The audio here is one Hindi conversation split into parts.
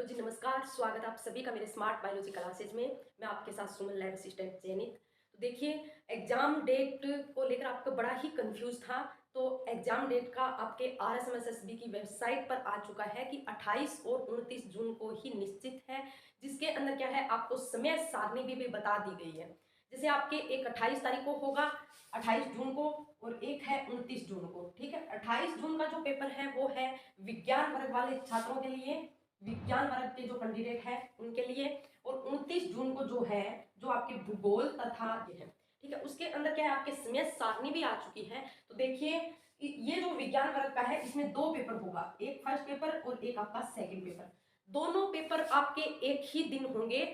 हेलो जी, नमस्कार। स्वागत है आप सभी का मेरे स्मार्ट बायोलॉजी क्लासेज में। मैं आपके साथ सुमन, लैब असिस्टेंट चयनित। तो देखिए, एग्जाम डेट को लेकर आपको बड़ा ही कंफ्यूज था। तो एग्जाम डेट का आपके आरएसएमएसएसबी की वेबसाइट पर आ चुका है कि 28 और 29 जून को ही निश्चित है, जिसके अंदर क्या है, आपको समय सारणी भी बता दी गई है। जैसे आपके एक 28 तारीख को होगा, 28 जून को, और एक है 29 जून को। ठीक है, 28 जून का जो पेपर है वो है विज्ञान वर्ग वाले छात्रों के लिए, विज्ञान वर्ग के जो कैंडिडेट है उनके लिए, और 29 जून को जो है, जो आपके भूगोल तथा ये है। ठीक है, उसके अंदर क्या है, आपके समय सारणी भी आ चुकी है। तो देखिए, ये जो विज्ञान वर्ग का है इसमें दो पेपर होगा, एक फर्स्ट पेपर और एक आपका सेकंड पेपर। दोनों पेपर आपके एक ही दिन होंगे।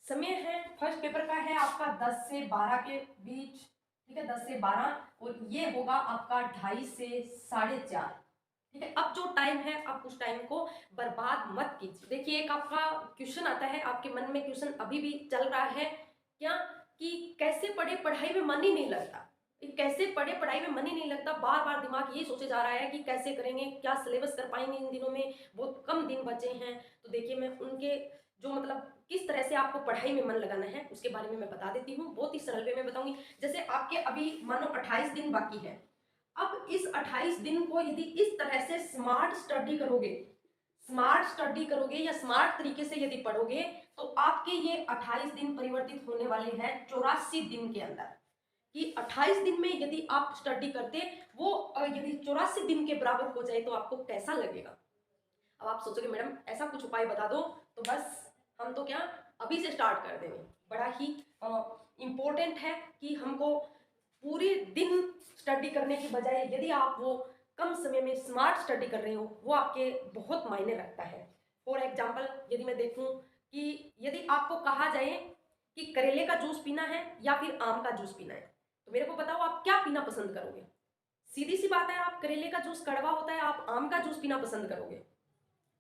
समय है, फर्स्ट पेपर का है आपका 10 से 12 के बीच। ठीक है, 10 से 12, और ये होगा आपका 2:30 से 4:30। ठीक है, अब जो टाइम है आप उस टाइम को बर्बाद मत कीजिए। देखिए, एक आपका क्वेश्चन आता है, आपके मन में क्वेश्चन अभी भी चल रहा है क्या, कि कैसे पढ़े, पढ़ाई में मन ही नहीं लगता। कैसे पढ़े, पढ़ाई में मन ही नहीं लगता, बार बार दिमाग यही सोचे जा रहा है कि कैसे करेंगे, क्या सिलेबस कर पाएंगे इन दिनों में, बहुत कम दिन बचे हैं। तो देखिए, मैं उनके जो मतलब किस तरह से आपको पढ़ाई में मन लगाना है उसके बारे में मैं बता देती हूँ। बहुत ही सरल वे में बताऊंगी। जैसे आपके अभी मानो 28 दिन बाकी है। अब इस 28 दिन को यदि इस तरह से स्मार्ट स्टडी करोगे, स्मार्ट स्टडी करोगे या स्मार्ट तरीके से यदि पढ़ोगे, तो आपके ये 28 दिन परिवर्तित होने वाले हैं 84 दिन के अंदर। कि 28 दिन में यदि आप स्टडी करते, वो यदि 84 दिन के बराबर हो जाए तो आपको कैसा लगेगा। अब आप सोचोगे मैडम ऐसा कुछ उपाय बता दो, तो बस हम तो क्या अभी से स्टार्ट कर देंगे। बड़ा ही इंपॉर्टेंट है कि हमको पूरे दिन स्टडी करने की बजाय यदि आप वो कम समय में स्मार्ट स्टडी कर रहे हो, वो आपके बहुत मायने रखता है। फॉर एग्जाम्पल, यदि मैं देखूं कि यदि आपको कहा जाए कि करेले का जूस पीना है या फिर आम का जूस पीना है, तो मेरे को बताओ आप क्या पीना पसंद करोगे। सीधी सी बात है, आप करेले का जूस कड़वा होता है, आप आम का जूस पीना पसंद करोगे।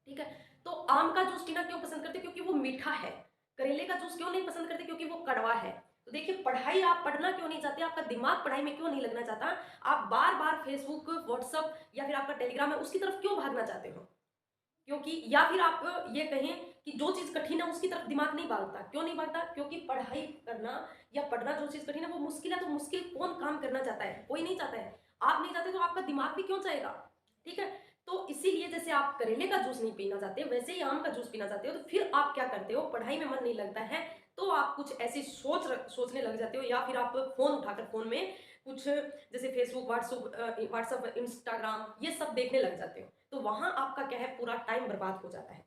ठीक है, तो आम का जूस पीना क्यों पसंद करते, क्योंकि वो मीठा है। करेले का जूस क्यों नहीं पसंद करते, क्योंकि वो कड़वा है। तो देखिए, पढ़ाई आप पढ़ना क्यों नहीं चाहते, आपका दिमाग पढ़ाई में क्यों नहीं लगना चाहता, आप बार बार फेसबुक, व्हाट्सअप या फिर आपका टेलीग्राम है उसकी तरफ क्यों भागना चाहते हो। क्योंकि या फिर आप ये कहें कि जो चीज कठिन है उसकी तरफ दिमाग नहीं भागता। क्यों नहीं भागता, क्योंकि पढ़ाई करना या पढ़ना जो चीज कठिन है वो मुश्किल है। तो मुश्किल कौन काम करना चाहता है, कोई नहीं चाहता है। आप नहीं चाहते तो आपका दिमाग भी क्यों चाहेगा। ठीक है, तो इसीलिए जैसे आप करेले का जूस नहीं पीना चाहते, वैसे ही आम का जूस पीना चाहते हो, तो फिर आप क्या करते हो, पढ़ाई में मन नहीं लगता है तो आप कुछ ऐसी सोचने लग जाते हो, या फिर आप फोन उठाकर फोन में कुछ जैसे फेसबुक, व्हाट्सअप, इंस्टाग्राम ये सब देखने लग जाते हो। तो वहां आपका क्या है, पूरा टाइम बर्बाद हो जाता है।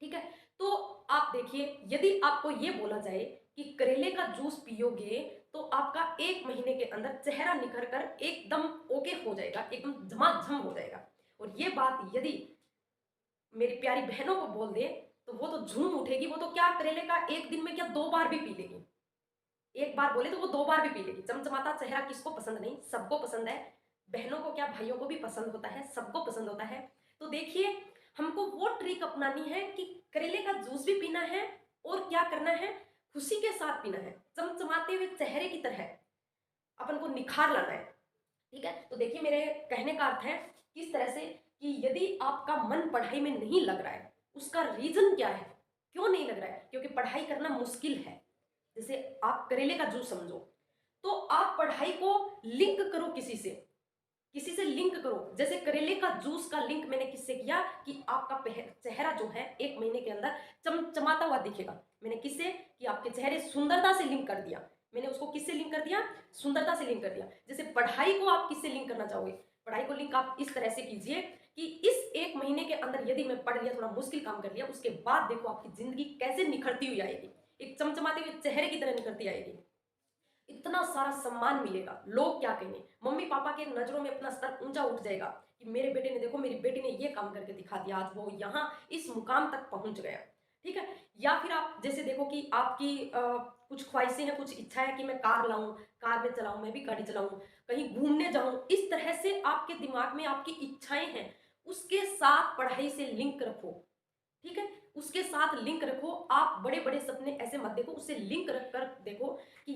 ठीक है, तो आप देखिए, यदि आपको ये बोला जाए कि करेले का जूस पियोगे तो आपका 1 महीने के अंदर चेहरा निखर कर एकदम ओके हो जाएगा, एकदम झमाझम हो जाएगा, और ये बात यदि मेरी प्यारी बहनों को बोल दे तो वो तो झूम उठेगी। वो तो क्या करेले का एक दिन में क्या 2 बार भी पी लेगी। एक बार बोले तो वो 2 बार भी पी लेगी। चमचमाता चेहरा किसको पसंद नहीं, सबको पसंद है। बहनों को क्या, भाइयों को भी पसंद होता है, सबको पसंद होता है। तो देखिए, हमको वो ट्रिक अपनानी है कि करेले का जूस भी पीना है, और क्या करना है, खुशी के साथ पीना है, चमचमाते हुए चेहरे की तरह अपन को निखार लाना है। ठीक है, तो देखिए, मेरे कहने का अर्थ है किस तरह से कि यदि आपका मन पढ़ाई में नहीं लग रहा है, उसका रीजन क्या है, क्यों नहीं लग रहा है, क्योंकि पढ़ाई करना मुश्किल है। जैसे आप करेले का जूस समझो, तो आप पढ़ाई को लिंक करो किसी से, किसी से लिंक करो। जैसे करेले का जूस का लिंक मैंने किससे किया कि आपका चेहरा जो है 1 महीने के अंदर चमचमाता हुआ दिखेगा। मैंने किससे, कि आपके चेहरे सुंदरता से लिंक कर दिया। मैंने उसको किससे लिंक कर दिया, सुंदरता से लिंक कर दिया। जैसे पढ़ाई को आप किससे लिंक करना चाहोगे, पढ़ाई को लिंक आप इस तरह से कीजिए कि इस 1 महीने के अंदर यदि मैं पढ़ लिया, थोड़ा मुश्किल काम कर लिया, उसके बाद देखो आपकी जिंदगी कैसे निखरती हुई आएगी, एक चमचमाते हुए चेहरे की तरह निखरती आएगी। इतना सारा सम्मान मिलेगा, लोग क्या कहेंगे, मम्मी पापा के नजरों में अपना स्तर ऊंचा उठ जाएगा कि मेरे बेटे ने, देखो मेरी बेटी ने ये काम करके दिखा दिया, आज वो यहाँ इस मुकाम तक पहुंच गया। ठीक है, या फिर आप जैसे देखो कि आपकी कुछ ख्वाहिशें हैं, कुछ इच्छा है कि मैं कार लाऊं, कार में चलाऊं, मैं भी गाड़ी चलाऊं, कहीं घूमने जाऊं। इस तरह से आपके दिमाग में आपकी इच्छाएं हैं, उसके साथ पढ़ाई से लिंक रखो। ठीक है, उसके साथ लिंक रखो। आप बड़े बड़े सपने ऐसे मत देखो, उससे लिंक रख कर देखो कि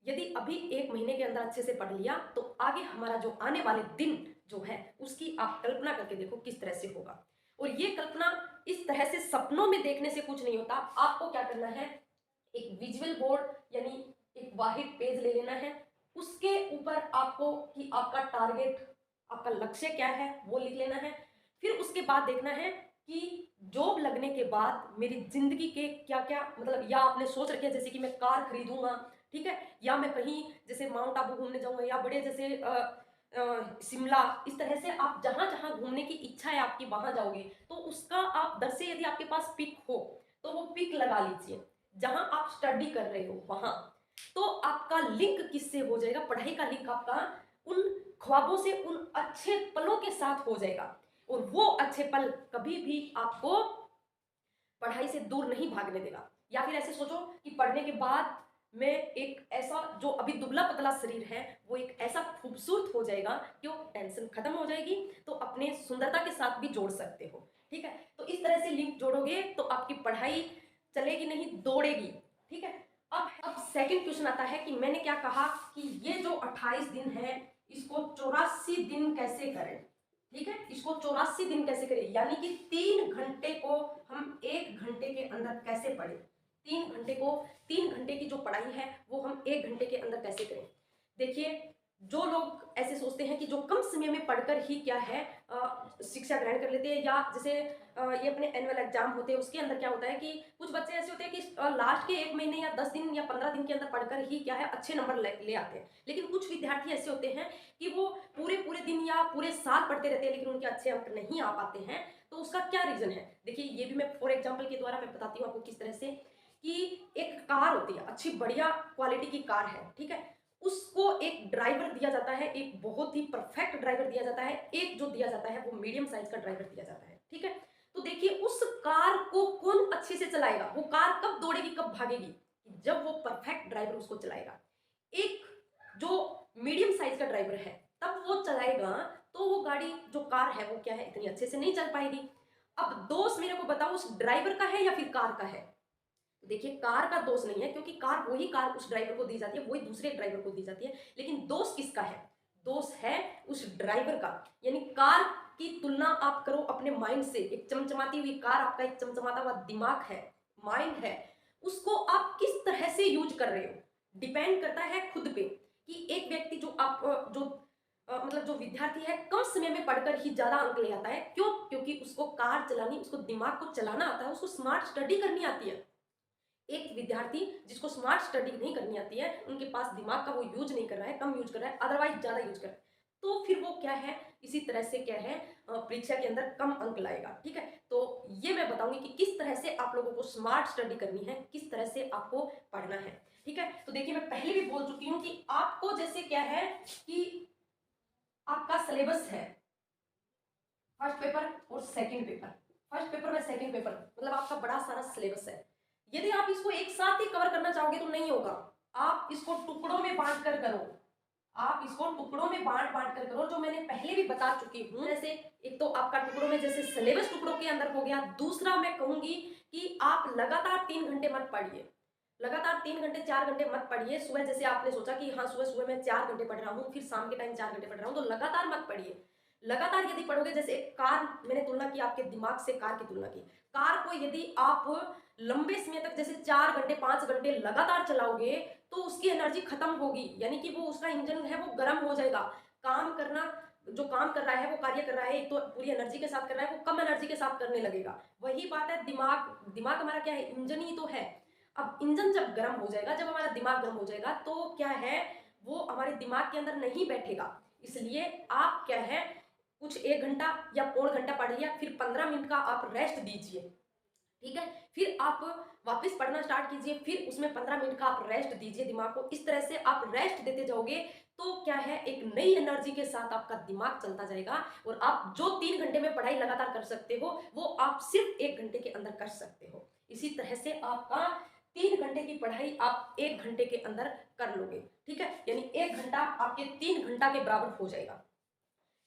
यदि अभी 1 महीने के अंदर अच्छे से पढ़ लिया, तो आगे हमारा जो आने वाले दिन जो है उसकी आप कल्पना करके देखो किस तरह से होगा। और ये कल्पना इस तरह से सपनों में देखने से कुछ नहीं होता। आपको क्या करना है, एक विजुअल बोर्ड यानी एक वाहिद पेज ले लेना है, उसके ऊपर आपको कि आपका टारगेट, आपका लक्ष्य क्या है वो लिख लेना है। फिर उसके बाद देखना है कि जॉब लगने के बाद मेरी जिंदगी के क्या क्या, मतलब या आपने सोच रखे जैसे कि मैं कार खरीदूंगा, ठीक है, या मैं कहीं जैसे माउंट आबू घूमने जाऊंगा, या बड़े जैसे शिमला, इस तरह से आप जहां जहां घूमने की इच्छा है आपकी वहां जाओगे, तो उसका आप दर से यदि आपके पास पिक हो तो वो पिक लगा लीजिए। जहां आप स्टडी कर रहे हो वहां, तो आपका लिंक किससे हो जाएगा, पढ़ाई का लिंक आपका उन ख्वाबों से, उन अच्छे पलों के साथ हो जाएगा। और वो अच्छे पल कभी भी आपको पढ़ाई से दूर नहीं भागने देगा। या फिर ऐसे सोचो कि पढ़ने के बाद में एक ऐसा, जो अभी दुबला पतला शरीर है वो एक ऐसा खूबसूरत हो जाएगा, क्यों, टेंशन खत्म हो जाएगी, तो अपने सुंदरता के साथ भी जोड़ सकते हो। ठीक है, तो इस तरह से लिंक जोड़ोगे तो आपकी पढ़ाई चलेगी नहीं, दौड़ेगी। ठीक है, अब सेकंड क्वेश्चन आता है कि मैंने क्या कहा कि ये जो 28 दिन है इसको 84 दिन कैसे करें। ठीक है, इसको 84 दिन कैसे करें, यानी कि 3 घंटे को हम 1 घंटे के अंदर कैसे पढ़ें। 3 घंटे की जो पढ़ाई है वो हम 1 घंटे के अंदर कैसे करें। देखिए, जो लोग ऐसे सोचते हैं कि जो कम समय में पढ़कर ही क्या है शिक्षा ग्रहण कर लेते हैं, या जैसे ये अपने एनुअल एग्जाम होते हैं उसके अंदर क्या होता है कि कुछ बच्चे ऐसे होते हैं कि लास्ट के 1 महीने या 10 दिन या 15 दिन के अंदर पढ़कर ही क्या है अच्छे नंबर ले आते हैं। लेकिन कुछ विद्यार्थी ऐसे होते हैं कि वो पूरे पूरे दिन या पूरे साल पढ़ते रहते हैं लेकिन उनके अच्छे अंक नहीं आ पाते हैं। तो उसका क्या रीजन है, देखिए ये भी मैं फॉर एग्जाम्पल के द्वारा मैं बताती हूँ आपको किस तरह से। कि एक कार होती है, अच्छी बढ़िया क्वालिटी की कार है, ठीक है, उसको एक ड्राइवर दिया जाता है, एक बहुत ही परफेक्ट ड्राइवर दिया जाता है, एक जो दिया जाता है वो मीडियम साइज का ड्राइवर दिया जाता है। ठीक है, तो देखिए उस कार को कौन अच्छे से चलाएगा, वो कार कब दौड़ेगी कब भागेगी, जब वो परफेक्ट ड्राइवर उसको चलाएगा। एक जो मीडियम साइज का ड्राइवर है तब वो चलाएगा तो वो गाड़ी जो कार है वो क्या है इतनी अच्छे से नहीं चल पाएगी। अब दोष मेरे को बताओ उस ड्राइवर का है या फिर कार का है। देखिए कार का दोष नहीं है, क्योंकि कार वही कार उस ड्राइवर को दी जाती है, वही दूसरे ड्राइवर को दी जाती है, लेकिन दोष किसका है, दोष है उस ड्राइवर का। यानी कार की तुलना आप करो अपने माइंड से, एक चमचमाती हुई कार, आपका एक चमचमाता हुआ दिमाग है, माइंड है, उसको आप किस तरह से यूज कर रहे हो डिपेंड करता है खुद पे। कि एक व्यक्ति जो आप जो मतलब जो विद्यार्थी है कम समय में पढ़कर ही ज्यादा अंक ले आता है, क्यों, क्योंकि उसको कार चलानी, उसको दिमाग को चलाना आता है, उसको स्मार्ट स्टडी करनी आती है। एक विद्यार्थी जिसको स्मार्ट स्टडी नहीं करनी आती है, उनके पास दिमाग का वो यूज नहीं कर रहा है, कम यूज कर रहा है, अदरवाइज ज्यादा यूज कर रहा है, तो फिर वो क्या है इसी तरह से क्या है परीक्षा के अंदर कम अंक लाएगा। ठीक है, तो ये मैं बताऊंगी कि किस तरह से आप लोगों को स्मार्ट स्टडी करनी है, किस तरह से आपको पढ़ना है। ठीक है, तो देखिए मैं पहले भी बोल चुकी हूँ कि आपको जैसे क्या है कि आपका सिलेबस है फर्स्ट पेपर और सेकंड पेपर, फर्स्ट पेपर में सेकंड पेपर, मतलब आपका बड़ा सारा सिलेबस है। यदि आप इसको एक साथ ही कवर करना चाहोगे तो नहीं होगा, आप इसको टुकड़ों में बांट कर करो, आप इसको टुकड़ों में बांट बांट कर करो, जो मैंने पहले भी बता चुकी हूँ। जैसे एक तो आपका टुकड़ों में जैसे सिलेबस टुकड़ों के अंदर हो गया, दूसरा मैं कहूंगी कि आप लगातार 3 घंटे मत पढ़िए, लगातार 3 घंटे 4 घंटे मत पढ़िए। सुबह जैसे आपने सोचा कि हाँ सुबह सुबह मैं 4 घंटे पढ़ रहा हूँ, फिर शाम के टाइम 4 घंटे पढ़ रहा हूँ, तो लगातार मत पढ़िए। लगातार यदि पढ़ोगे, जैसे कार, मैंने तुलना की आपके दिमाग से, कार की तुलना की, कार को यदि आप लंबे समय तक जैसे 4 घंटे 5 घंटे लगातार चलाओगे तो उसकी एनर्जी खत्म होगी, यानी कि वो उसका इंजन है वो गर्म हो जाएगा। काम करना, जो काम कर रहा है वो कार्य कर रहा है, एक तो पूरी एनर्जी के साथ कर रहा है, वो कम एनर्जी के साथ करने लगेगा। वही बात है दिमाग, दिमाग हमारा क्या है, इंजन ही तो है। अब इंजन जब गर्म हो जाएगा, जब हमारा दिमाग गर्म हो जाएगा तो क्या है वो हमारे दिमाग के अंदर नहीं बैठेगा। इसलिए आप क्या है कुछ 1 घंटा या पौन घंटा पढ़ लिया, फिर 15 मिनट का आप रेस्ट दीजिए। ठीक है, फिर आप वापस पढ़ना स्टार्ट कीजिए, फिर उसमें 15 मिनट का आप रेस्ट दीजिए दिमाग को। इस तरह से आप रेस्ट देते जाओगे तो क्या है एक नई एनर्जी के साथ आपका दिमाग चलता जाएगा, और आप जो 3 घंटे में पढ़ाई लगातार कर सकते हो वो आप सिर्फ 1 घंटे के अंदर कर सकते हो। इसी तरह से आपका 3 घंटे की पढ़ाई आप 1 घंटे के अंदर कर लोगे। ठीक है, यानी 1 घंटा आपके 3 घंटा के बराबर हो जाएगा।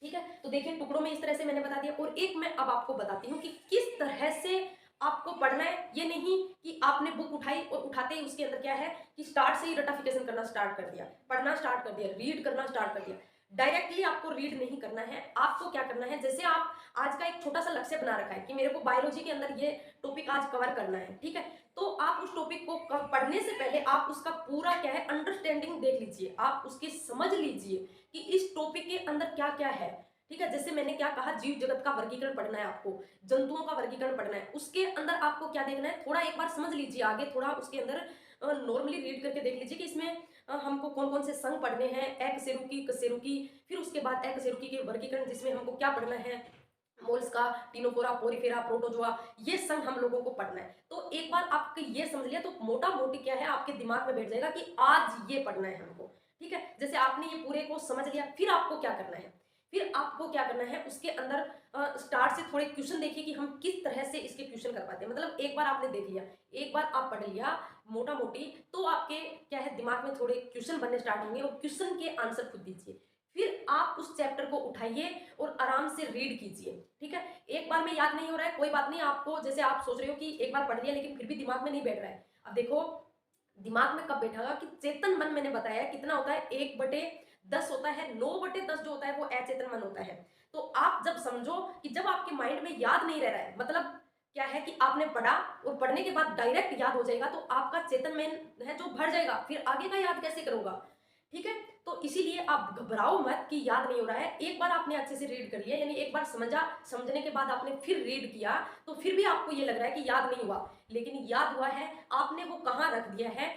ठीक है, तो देखिए टुकड़ों में इस तरह से मैंने बता दिया। और एक मैं अब आपको बताती हूँ कि किस तरह से आपको पढ़ना है। ये नहीं कि आपने बुक उठाई और उठाते ही उसके अंदर क्या है कि स्टार्ट से ही रटाफिकेशन करना स्टार्ट कर दिया, पढ़ना स्टार्ट कर दिया, रीड करना स्टार्ट कर दिया। डायरेक्टली आपको रीड नहीं करना है। आपको क्या करना है, जैसे आप आज का एक छोटा सा लक्ष्य बना रखा है कि मेरे को बायोलॉजी के अंदर ये टॉपिक आज कवर करना है, ठीक है, तो आप उस टॉपिक को पढ़ने से पहले आप उसका पूरा क्या है अंडरस्टैंडिंग देख लीजिए, आप उसकी समझ लीजिए कि इस टॉपिक के अंदर क्या क्या है, ठीक है। जैसे मैंने क्या कहा, जीव जगत का वर्गीकरण पढ़ना है आपको, जंतुओं का वर्गीकरण पढ़ना है, उसके अंदर आपको क्या देखना है, थोड़ा एक बार समझ लीजिए, आगे थोड़ा उसके अंदर नॉर्मली रीड करके देख लीजिए कि इसमें हमको कौन कौन से संघ पढ़ने हैं, एकशेरुकी, कशेरुकी, फिर उसके बाद एकशेरुकी के वर्गीकरण जिसमें हमको क्या पढ़ना है, मोल्स्का, टिनोफोरा, पोरिफेरा, प्रोटोजोआ, ये संघ हम लोगों को पढ़ना है। तो एक बार आपके ये समझ लिया तो मोटा मोटी क्या है आपके दिमाग में बैठ जाएगा कि आज ये पढ़ना है हमको, ठीक है। जैसे आपने ये पूरे को समझ लिया, फिर आपको क्या करना है, फिर आपको क्या करना है, उसके अंदर स्टार्ट से थोड़े क्वेश्चन देखिए कि हम किस तरह से इसके क्वेश्चन कर पाते हैं। मतलब एक बार आपने देख लिया, एक बार आप पढ़ लिया मोटा मोटी, तो आपके क्या है दिमाग में थोड़े क्वेश्चन बनने स्टार्ट होंगे और क्वेश्चन के आंसर खुद दीजिए। फिर आप उस चैप्टर को उठाइए और आराम से रीड कीजिए, ठीक है। एक बार में याद नहीं हो रहा है, कोई बात नहीं, आपको जैसे आप सोच रहे हो कि एक बार पढ़ लिया लेकिन फिर भी दिमाग में नहीं बैठ रहा है, अब देखो दिमाग में कब बैठेगा कि चेतन मन मैंने बताया कितना होता है, 1/10 होता है, 9/10 जो होता है वो अचेतन मन होता है। तो आप जब समझो कि जब आपके माइंड में याद नहीं रह रहा है, मतलब क्या है कि आपने पढ़ा और पढ़ने के बाद डायरेक्ट याद हो जाएगा, तो आपका चेतन मन है जो भर जाएगा, फिर आगे का याद कैसे करूंगा, ठीक है। तो इसीलिए आप घबराओ मत कि याद नहीं हो रहा है, एक बार आपने अच्छे से रीड कर लिया, यानी एक बार समझा, समझने के बाद आपने फिर रीड किया, तो फिर भी आपको ये लग रहा है कि याद नहीं हुआ, लेकिन याद हुआ है, आपने वो कहाँ रख दिया है,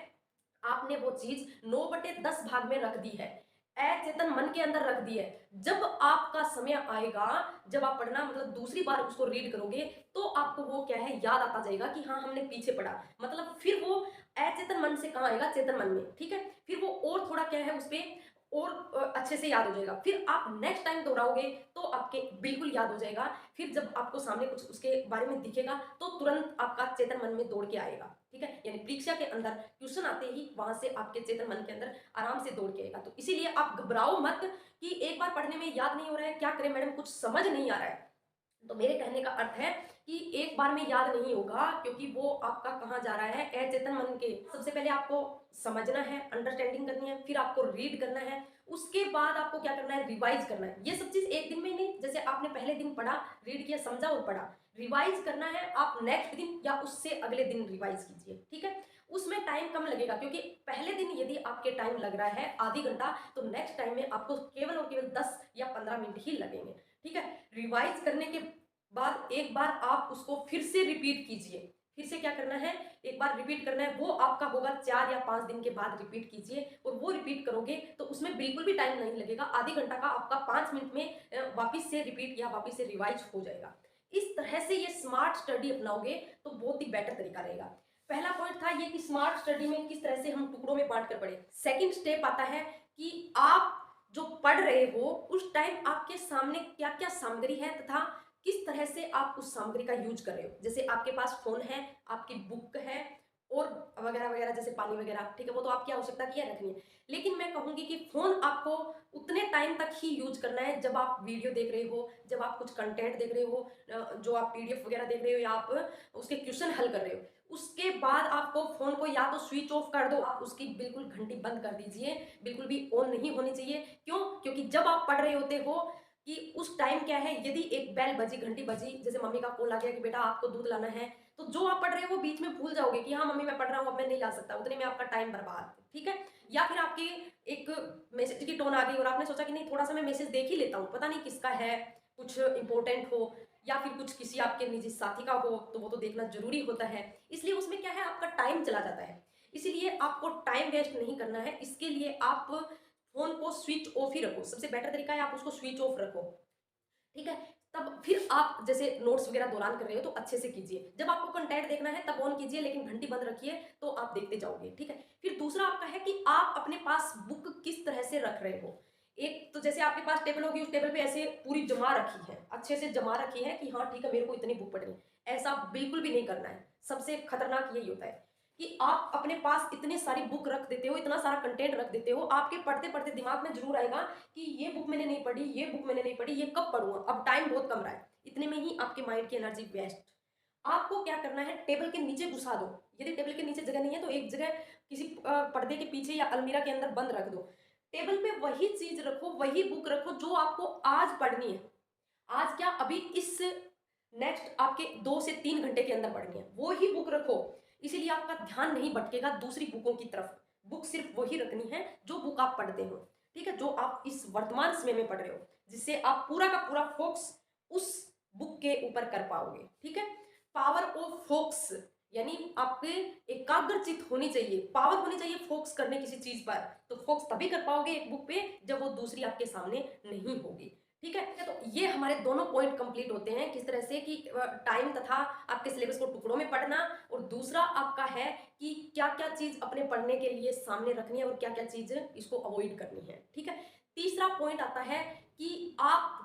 आपने वो चीज 9/10 भाग में रख दी है, अचेतन मन के अंदर रख दी है। जब आपका समय आएगा, जब आप पढ़ना मतलब दूसरी बार उसको रीड करोगे, तो आपको वो क्या है याद आता जाएगा कि हाँ हमने पीछे पढ़ा, मतलब फिर वो अचेतन मन से कहाँ आएगा, चेतन मन में, ठीक है। फिर वो और थोड़ा क्या है उसपे और अच्छे से याद हो जाएगा, फिर आप नेक्स्ट टाइम दोहराओगे तो आपके बिल्कुल याद हो जाएगा। फिर जब आपको सामने कुछ उसके बारे में दिखेगा तो तुरंत आपका चेतन मन में दौड़ के आएगा, ठीक है। यानी परीक्षा के अंदर क्वेश्चन आते ही वहां से आपके चेतन मन के अंदर आराम से दौड़ के आएगा। तो इसीलिए आप घबराओ मत कि एक बार पढ़ने में याद नहीं हो रहा है, क्या करें मैडम, कुछ समझ नहीं आ रहा है। तो मेरे कहने का अर्थ है कि एक बार में याद नहीं होगा, क्योंकि वो आपका कहाँ जा रहा है, अचेतन मन के। सबसे पहले आपको समझना है, अंडरस्टैंडिंग करनी है, फिर आपको रीड करना है, उसके बाद आपको क्या करना है, रिवाइज करना है। ये सब चीज एक दिन में नहीं, जैसे आपने पहले दिन पढ़ा, रीड किया, समझा और पढ़ा, रिवाइज करना है आप नेक्स्ट दिन या उससे अगले दिन रिवाइज कीजिए, ठीक है। उसमें टाइम कम लगेगा, क्योंकि पहले दिन यदि आपके टाइम लग रहा है आधी घंटा, तो नेक्स्ट टाइम में आपको केवल और केवल 10 या 15 मिनट ही लगेंगे, ठीक है। रिवाइज करने के बाद एक बार आप उसको फिर से रिपीट कीजिए, फिर से क्या करना है, एक बार रिपीट करना है, वो आपका होगा 4 या 5 दिन के बाद रिपीट कीजिए, और वो रिपीट करोगे तो उसमें बिल्कुल भी टाइम नहीं लगेगा, आधी घंटा का आपका 5 मिनट में वापिस से रिपीट या वापिस से रिवाइज हो जाएगा। इस तरह से ये स्मार्ट स्टडी अपनाओगे तो बहुत ही बेटर तरीका रहेगा। पहला पॉइंट था ये कि स्मार्ट स्टडी में किस तरह से हम टुकड़ों में बांट कर पढ़े। सेकंड स्टेप आता है कि आप जो पढ़ रहे हो उस टाइम आपके सामने क्या क्या सामग्री है तथा किस तरह से आप उस सामग्री का यूज कर रहे हो। जैसे आपके पास फोन है, आपकी बुक है और वगैरह वगैरह, जैसे पानी वगैरह, ठीक है, वो तो आपकी आवश्यकता की है रखनी है। लेकिन मैं कहूंगी कि फोन आपको उतने टाइम तक ही यूज करना है जब आप वीडियो देख रहे हो, जब आप कुछ कंटेंट देख रहे हो, जो आप पीडीएफ वगैरह देख रहे हो या आप उसके क्वेश्चन हल कर रहे हो। उसके बाद आपको फोन को या तो स्विच ऑफ कर दो, आप उसकी बिल्कुल घंटी बंद कर दीजिए, बिल्कुल भी ऑन नहीं होनी चाहिए। क्यों? क्योंकि जब आप पढ़ रहे होते हो कि उस टाइम क्या है, यदि एक बेल बजी, घंटी बजी, जैसे मम्मी का कॉल आ गया कि बेटा आपको दूध लाना है, तो जो आप पढ़ रहे हो वो बीच में भूल जाओगे कि हाँ मम्मी मैं पढ़ रहा हूँ, अब मैं नहीं ला सकता, उतने में आपका टाइम बर्बाद, ठीक है। या फिर आपकी एक मैसेज की टोन आ गई और आपने सोचा कि नहीं थोड़ा सा मैं मैसेज देख ही लेता हूँ, पता नहीं किसका है, कुछ इंपॉर्टेंट हो या फिर कुछ किसी आपके निजी साथी का हो, तो वो तो देखना जरूरी होता है, इसलिए उसमें क्या है आपका टाइम चला जाता है। इसीलिए आपको टाइम वेस्ट नहीं करना है, इसके लिए आप फोन को स्विच ऑफ ही रखो, सबसे बेटर तरीका है आप उसको स्विच ऑफ रखो, ठीक है। तब फिर आप जैसे नोट्स वगैरह दौरान कर रहे हो तो अच्छे से कीजिए, जब आपको कंटेंट देखना है तब ऑन कीजिए, लेकिन घंटी बंद रखिए तो आप देखते जाओगे, ठीक है। फिर दूसरा आपका है कि आप अपने पास बुक किस तरह से रख रहे हो। एक तो जैसे आपके पास टेबल होगी, उस टेबल पे ऐसे पूरी जमा रखी है, अच्छे से जमा रखी है कि हाँ ठीक है मेरे को इतनी बुक पढ़नी, ऐसा बिल्कुल भी नहीं करना है। सबसे खतरनाक यही होता है कि आप अपने पास इतनी सारी बुक रख देते हो, इतना सारा कंटेंट रख देते हो, आपके पढ़ते पढ़ते दिमाग में जरूर आएगा कि ये बुक मैंने नहीं पढ़ी, ये बुक मैंने नहीं पढ़ी, ये कब पढ़ूंगा, अब टाइम बहुत कम रहा है, इतने में ही आपके माइंड की एनर्जी वेस्ट। आपको क्या करना है, टेबल के नीचे घुसा दो, यदि टेबल के नीचे जगह नहीं है तो एक जगह किसी पर्दे के पीछे या अलमीरा के अंदर बंद रख दो। टेबल पे वही चीज रखो, वही बुक रखो जो आपको आज पढ़नी है। आज क्या, अभी इस नेक्स्ट आपके 2 से 3 घंटे के अंदर पढ़नी है, वो ही बुक रखो। इसीलिए आपका ध्यान नहीं भटकेगा दूसरी बुकों की तरफ। बुक सिर्फ वही रखनी है जो बुक आप पढ़ते हो, ठीक है, जो आप इस वर्तमान समय में पढ़ रहे हो, जिससे आप पूरा का पूरा फोकस उस बुक के ऊपर कर पाओगे, ठीक है। पावर ऑफ फोकस, यानी आपके एकाग्रचित होनी चाहिए, पावर होनी चाहिए फोकस करने किसी चीज पर। तो फोकस तभी कर पाओगे एक बुक पे जब वो दूसरी आपके सामने नहीं होगी, ठीक है। तो ये हमारे दोनों पॉइंट कंप्लीट होते हैं, किस तरह से कि टाइम तथा आपके सिलेबस को टुकड़ों में पढ़ना, और दूसरा आपका है कि क्या क्या चीज अपने पढ़ने के लिए सामने रखनी है और क्या क्या चीज इसको अवॉइड करनी है, ठीक है। तीसरा पॉइंट आता है कि आप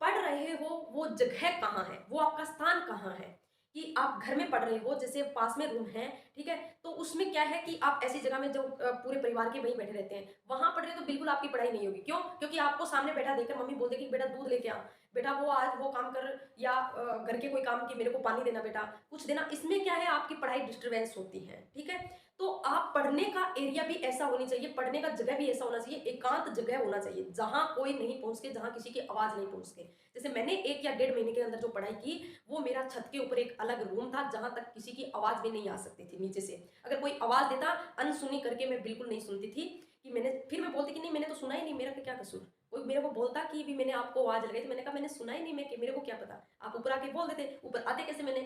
पढ़ रहे हो वो जगह कहाँ है, वो आपका स्थान कहाँ है। कि आप घर में पढ़ रहे हो, जैसे पास में रूम है, ठीक है, तो उसमें क्या है कि आप ऐसी जगह में जो पूरे परिवार के वहीं बैठे रहते हैं, वहां पढ़ रहे हो तो बिल्कुल आपकी पढ़ाई नहीं होगी। क्यों? क्योंकि आपको सामने बैठा देकर मम्मी बोल देगी बेटा दूध लेके आ, बेटा वो आज वो काम कर, या घर के कोई काम की मेरे को पानी देना बेटा, कुछ देना, इसमें क्या है आपकी पढ़ाई डिस्टर्बेंस होती है, ठीक है। तो आप पढ़ने का एरिया भी ऐसा होनी चाहिए, पढ़ने का जगह भी ऐसा होना चाहिए, एकांत जगह होना चाहिए जहां कोई नहीं पहुंच के, जहां किसी की आवाज नहीं पहुंच के। जैसे मैंने 1 या 1.5 महीने के अंदर जो पढ़ाई की, वो मेरा छत के ऊपर एक अलग रूम था जहां तक किसी की आवाज भी नहीं आ सकती थी नीचे से। अगर कोई आवाज देता अनसुनी करके, मैं बिल्कुल नहीं सुनती थी, कि मैंने, फिर मैं बोलती कि नहीं मैंने तो सुना ही नहीं, मेरा क्या कसूर। कोई मेरे को बोलता कि भी मैंने आपको आवाज लगाई, तो मैंने कहा मैंने सुना ही नहीं, मैं मेरे को क्या पता, आप ऊपर आके बोल देते, ऊपर आते कैसे, मैंने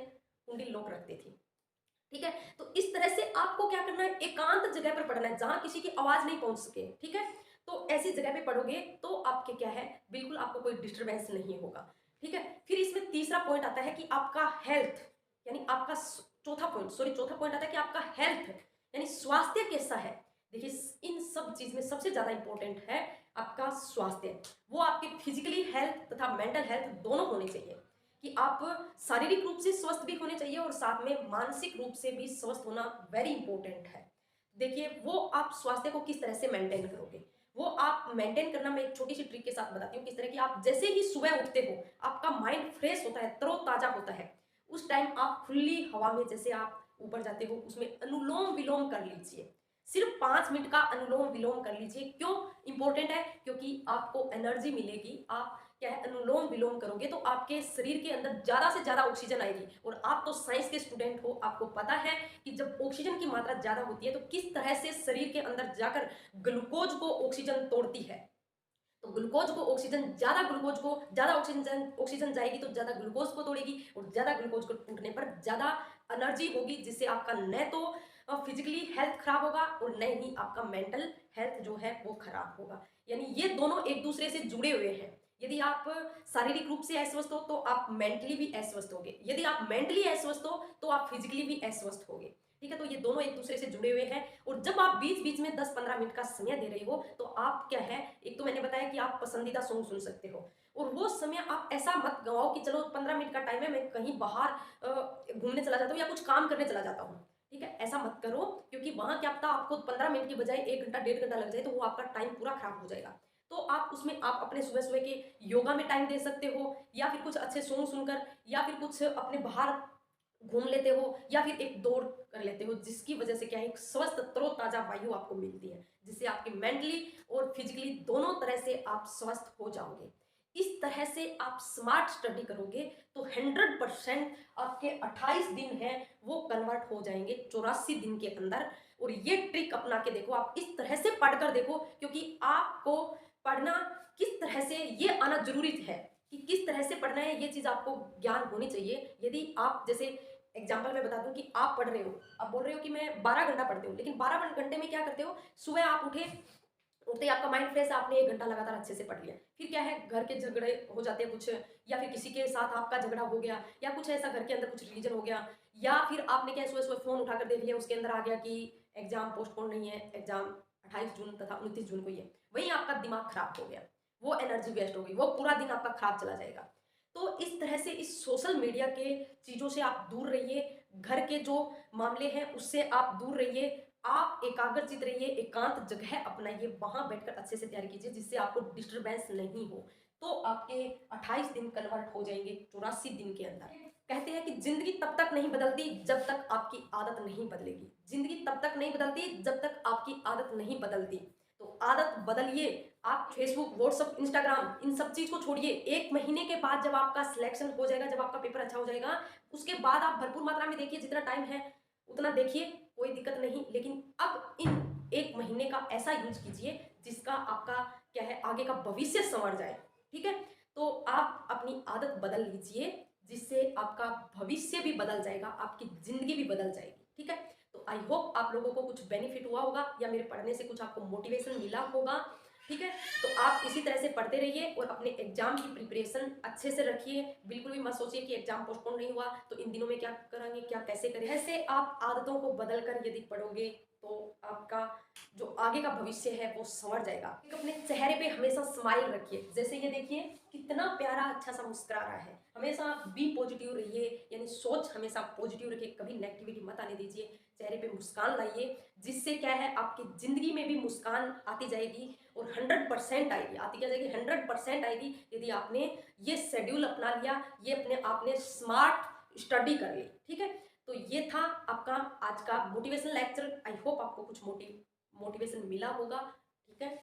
कुंडी लॉक रखती थी, ठीक है। तो इस तरह से आपको क्या करना है, एकांत जगह पर पढ़ना है जहां किसी की आवाज नहीं पहुंच सके, ठीक है। तो ऐसी जगह पे पढ़ोगे तो आपके क्या है, बिल्कुल आपको कोई डिस्टरबेंस नहीं होगा, ठीक है। फिर इसमें तीसरा पॉइंट आता है कि आपका हेल्थ, यानी आपका चौथा पॉइंट आता है कि आपका हेल्थ यानी स्वास्थ्य कैसा है। देखिए इन सब चीज में सबसे ज्यादा इंपॉर्टेंट है आपका स्वास्थ्य। वो आपके फिजिकली हेल्थ तथा मेंटल हेल्थ दोनों होने चाहिए, कि आप शारीरिक रूप से स्वस्थ भी होने चाहिए और साथ में मानसिक रूप से भी स्वस्थ होना वेरी इंपॉर्टेंट है। देखिए वो आप स्वास्थ्य को किस तरह से मेंटेन करोगे, वो आप मेंटेन करना मैं एक छोटी सी ट्रिक के साथ बताती हूँ, किस तरह की आप जैसे ही सुबह उठते हो आपका माइंड फ्रेश होता है, तरोताजा होता है, उस टाइम आप खुली हवा में जैसे आप ऊपर जाते हो, उसमें अनुलोम विलोम कर लीजिए। सिर्फ 5 मिनट का अनुलोम विलोम कर लीजिए। क्यों इंपॉर्टेंट है? क्योंकि आपको एनर्जी मिलेगी। आप क्या है, अनुलोम विलोम करोगे तो आपके शरीर के अंदर ज्यादा से ज्यादा ऑक्सीजन आएगी, और आप तो साइंस के स्टूडेंट हो, आपको पता है कि जब ऑक्सीजन की मात्रा ज्यादा होती है तो किस तरह से शरीर के अंदर जाकर ग्लूकोज को ऑक्सीजन तोड़ती है। तो ग्लूकोज को ऑक्सीजन, ज्यादा ऑक्सीजन जाएगी तो ज्यादा ग्लूकोज को तोड़ेगी, और ज्यादा ग्लूकोज को टूटने पर ज्यादा एनर्जी होगी, जिससे आपका न तो फिजिकली हेल्थ खराब होगा और न ही आपका मेंटल हेल्थ जो है वो खराब होगा। यानी ये दोनों एक दूसरे से जुड़े हुए हैं। यदि आप शारीरिक रूप से अस्वस्थ हो तो आप मेंटली भी अस्वस्थ होगे, यदि आप मेंटली अस्वस्थ हो तो आप फिजिकली भी अस्वस्थ होगे, ठीक है। तो ये दोनों एक दूसरे से जुड़े हुए हैं, और जब आप बीच बीच में 10-15 मिनट का समय दे रहे हो तो आप क्या है, एक तो मैंने बताया कि आप पसंदीदा सॉन्ग सुन सकते हो, और वो समय आप ऐसा मत गवाओ कि चलो 15 मिनट का टाइम है, मैं कहीं बाहर घूमने चला जाता हूँ या कुछ काम करने चला जाता हूँ, ठीक है। ऐसा मत करो, क्योंकि वहां क्या पता आपको 15 मिनट की बजाय 1 घंटा 1.5 घंटा लग जाए, तो वो आपका टाइम पूरा खराब हो जाएगा। तो आप उसमें आप अपने सुबह सुबह के योगा में टाइम दे सकते हो, या फिर कुछ अच्छे सॉन्ग सुनकर, या फिर कुछ अपने बाहर घूम लेते हो, या फिर एक दौड़ कर लेते हो, जिसकी वजह से क्या है, एक स्वस्थ तरोताजा वायु आपको मिलती है, जिससे आपके मेंटली और फिजिकली दोनों तरह से आप स्वस्थ हो जाओगे। इस तरह से आप स्मार्ट स्टडी करोगे तो 100% आपके 28 दिन हैं वो कन्वर्ट हो जाएंगे 84 दिन के अंदर। और ये ट्रिक अपना के देखो, आप इस तरह से पढ़कर देखो, क्योंकि आपको पढ़ना किस तरह से ये आना जरूरी है, कि किस तरह से पढ़ना है, ये चीज आपको ज्ञान होनी चाहिए। यदि आप जैसे एग्जाम्पल मैं बता दूं कि आप पढ़ रहे हो, आप बोल रहे हो कि मैं 12 घंटा पढ़ती हूँ, लेकिन 12 घंटे में क्या करते हो, सुबह आप उठे, उठते ही आपका माइंड फ्रेश है, आपने 1 घंटा लगातार अच्छे से पढ़ लिया, फिर क्या है, घर के झगड़े हो जाते हैं कुछ, या फिर किसी के साथ आपका झगड़ा हो गया, या कुछ ऐसा घर के अंदर कुछ रीजन हो गया, या फिर आपने क्या सुबह सुबह फोन उठाकर देख लिया, उसके अंदर आ गया कि एग्जाम पोस्टपोन नहीं है, एग्जाम 28 जून तथा 29 जून को ही है, वही आपका दिमाग खराब हो गया, वो एनर्जी वेस्ट होगी, वो पूरा दिन आपका खराब चला जाएगा। तो इस तरह से इस सोशल मीडिया के चीजों से आप दूर रहिए, घर के जो मामले हैं उससे आप दूर रहिए, आप एकाग्रचित रहिए, एकांत जगह अपनाइए, वहां बैठकर अच्छे से तैयारी कीजिए, जिससे आपको डिस्टरबेंस नहीं हो। तो आपके 28 दिन कन्वर्ट हो जाएंगे 84 दिन के अंदर। कहते हैं कि जिंदगी तब तक नहीं बदलती जब तक आपकी आदत नहीं बदलेगी, जिंदगी तब तक नहीं बदलती जब तक आपकी आदत नहीं बदलती। तो आदत बदलिए। आप फेसबुक, व्हाट्सअप, इंस्टाग्राम इन सब चीज़ को छोड़िए। 1 महीने के बाद जब आपका सिलेक्शन हो जाएगा, जब आपका पेपर अच्छा हो जाएगा, उसके बाद आप भरपूर मात्रा में देखिए, जितना टाइम है उतना देखिए, कोई दिक्कत नहीं। लेकिन अब इन 1 महीने का ऐसा यूज़ कीजिए जिसका आपका क्या है, आगे का भविष्य संवर जाए, ठीक है? तो आप अपनी आदत बदल लीजिए, जिससे आपका भविष्य भी बदल जाएगा, आपकी ज़िंदगी भी बदल जाएगी, ठीक है? तो आई होप आप लोगों को कुछ बेनिफिट हुआ होगा या मेरे पढ़ने से कुछ आपको मोटिवेशन मिला होगा, ठीक है? तो आप इसी तरह से पढ़ते रहिए और अपने एग्जाम की प्रिपरेशन अच्छे से रखिए। बिल्कुल भी मत सोचिए कि एग्जाम पोस्टपोन नहीं हुआ तो इन दिनों में क्या करेंगे, क्या कैसे करें। ऐसे आप आदतों को बदल कर यदि पढ़ोगे तो आपका जो आगे का भविष्य है वो संवर जाएगा। एक अपने चेहरे पे हमेशा स्माइल रखिए। जैसे ये देखिए कितना प्यारा अच्छा सा मुस्कुरा रहा है। हमेशा बी पॉजिटिव रहिए, यानी सोच हमेशा पॉजिटिव रखिए, कभी नेगेटिविटी मत आने दीजिए। चेहरे पे मुस्कान लाइए, जिससे क्या है आपकी ज़िंदगी में भी मुस्कान आती जाएगी और 100% आएगी। आती क्या जाएगी? 100% आएगी यदि आपने ये शेड्यूल अपना लिया, ये अपने आपने स्मार्ट स्टडी कर ली, ठीक है? तो ये था आपका आज का मोटिवेशन लेक्चर। आई होप आपको कुछ मोटिवेशन मिला होगा, ठीक है?